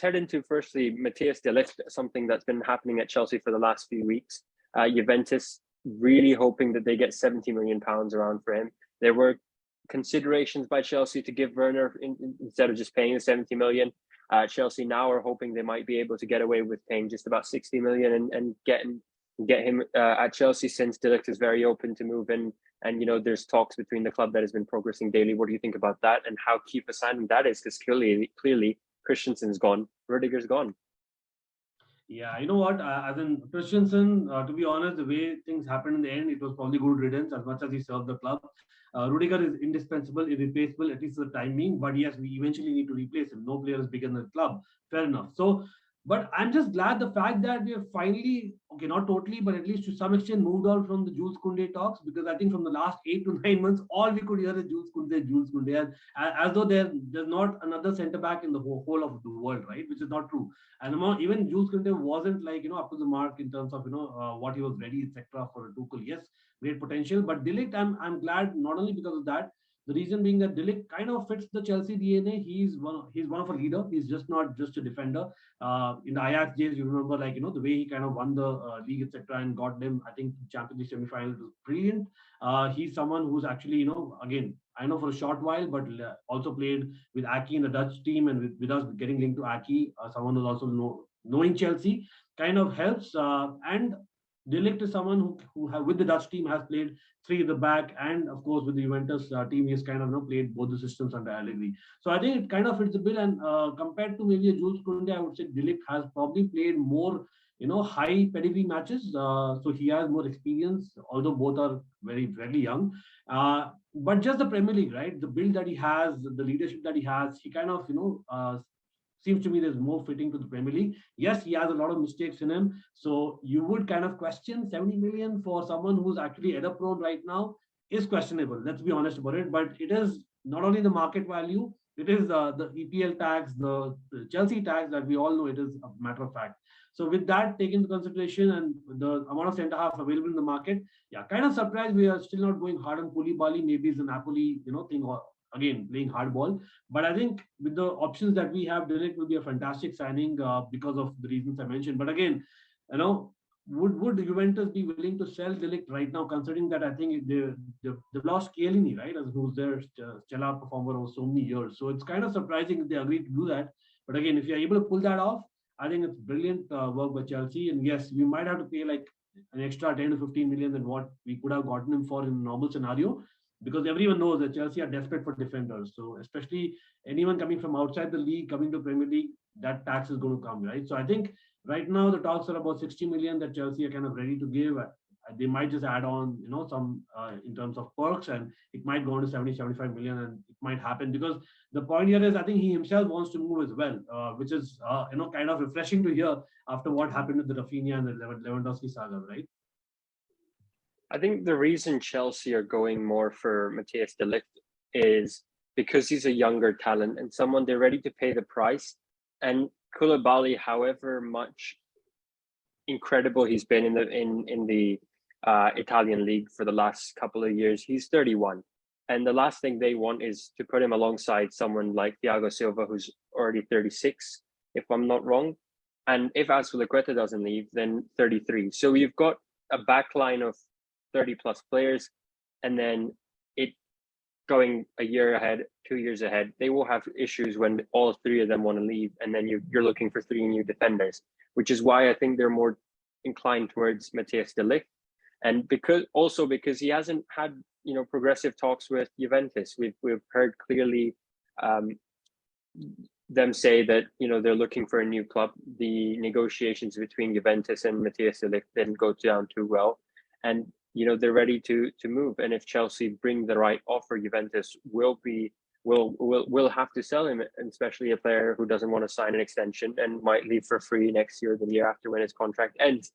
head into firstly Matthias de Ligt, something that's been happening at Chelsea for the last few weeks. Juventus really hoping that they get £70 million around for him. There were considerations by Chelsea to give Werner instead of just paying the 70 million. Chelsea now are hoping they might be able to get away with paying just about 60 million and get him at Chelsea, since De Ligt is very open to move in. And, there's talks between the club that has been progressing daily. What do you think about that, and how key for signing that is? Because clearly Christensen's gone, Rudiger's gone. Yeah, you know what? As in Christensen, to be honest, the way things happened in the end, it was probably good riddance as much as he served the club. Rudiger is indispensable, irreplaceable, at least for the time being. But yes, we eventually need to replace him. No player is bigger than the club. Fair enough. So, but I'm just glad the fact that we have finally, okay, not totally, but at least to some extent moved on from the Jules Koundé talks, because I think from the last 8 to 9 months, all we could hear is Jules Koundé, as though there's not another centre back in the whole of the world, right? Which is not true. And even Jules Koundé wasn't up to the mark in terms of what he was ready, etc. for a Tuchel. Yes, great potential, but De Ligt, I'm glad not only because of that. The reason being that De Ligt kind of fits the Chelsea DNA. He's one of a leader. He's just not just a defender. In the Ajax days, you remember the way he kind of won the league, etc., and got them, I think, Champions League semi-final. It was brilliant. He's someone who's actually, again, I know for a short while, but also played with Aki in the Dutch team, and with us getting linked to Aki, someone who's also knowing Chelsea, kind of helps. And De Ligt is someone who with the Dutch team has played 3 at the back, and of course with the Juventus team, he has kind of played both the systems under Allegri. So I think it kind of fits the bill. And compared to maybe a Jules Koundé, I would say De Ligt has probably played more high pedigree matches. So he has more experience, although both are very, very young. But just the Premier League, right? The build that he has, the leadership that he has, he kind of seems to me there's more fitting to the Premier League. Yes, he has a lot of mistakes in him. So you would kind of question 70 million for someone who's actually error prone right now is questionable. Let's be honest about it. But it is not only the market value, it is the EPL tax, the Chelsea tax that we all know it is a matter of fact. So with that taken into consideration and the amount of centre half available in the market, yeah, kind of surprised we are still not going hard on Koulibaly. Maybe it's a Napoli, thing, or again playing hardball. But I think with the options that we have, De Ligt will be a fantastic signing because of the reasons I mentioned. But again, would Juventus be willing to sell De Ligt right now, considering that I think they've lost Chiellini, right, as who's their stellar performer over so many years. So it's kind of surprising if they agreed to do that. But again, if you're able to pull that off, I think it's brilliant work by Chelsea. And yes, we might have to pay like an extra 10 to 15 million than what we could have gotten him for in a normal scenario, because everyone knows that Chelsea are desperate for defenders. So especially anyone coming from outside the league, coming to Premier League, that tax is going to come, right? So I think right now the talks are about 60 million that Chelsea are kind of ready to give. They might just add on, some in terms of perks, and it might go on to 70, 75 million, and it might happen, because the point here is I think he himself wants to move as well, which is, kind of refreshing to hear after what happened with the Rafinha and the Lewandowski saga, right? I think the reason Chelsea are going more for Matthias de Ligt is because he's a younger talent and someone they're ready to pay the price. And Koulibaly, however much incredible he's been in the Italian league for the last couple of years, he's 31. And the last thing they want is to put him alongside someone like Thiago Silva, who's already 36, if I'm not wrong. And if Azpilicueta doesn't leave, then 33. So you've got a backline of 30 plus players, and then it going a year ahead, 2 years ahead, they will have issues when all 3 of them want to leave, and then you're looking for 3 new defenders, which is why I think they're more inclined towards Matthias de Ligt. And because he hasn't had progressive talks with Juventus. We've heard clearly them say that they're looking for a new club. The negotiations between Juventus and Matthias de Ligt didn't go down too well, and they're ready to move. And if Chelsea bring the right offer, Juventus will have to sell him, especially a player who doesn't want to sign an extension and might leave for free next year, the year after, when his contract ends.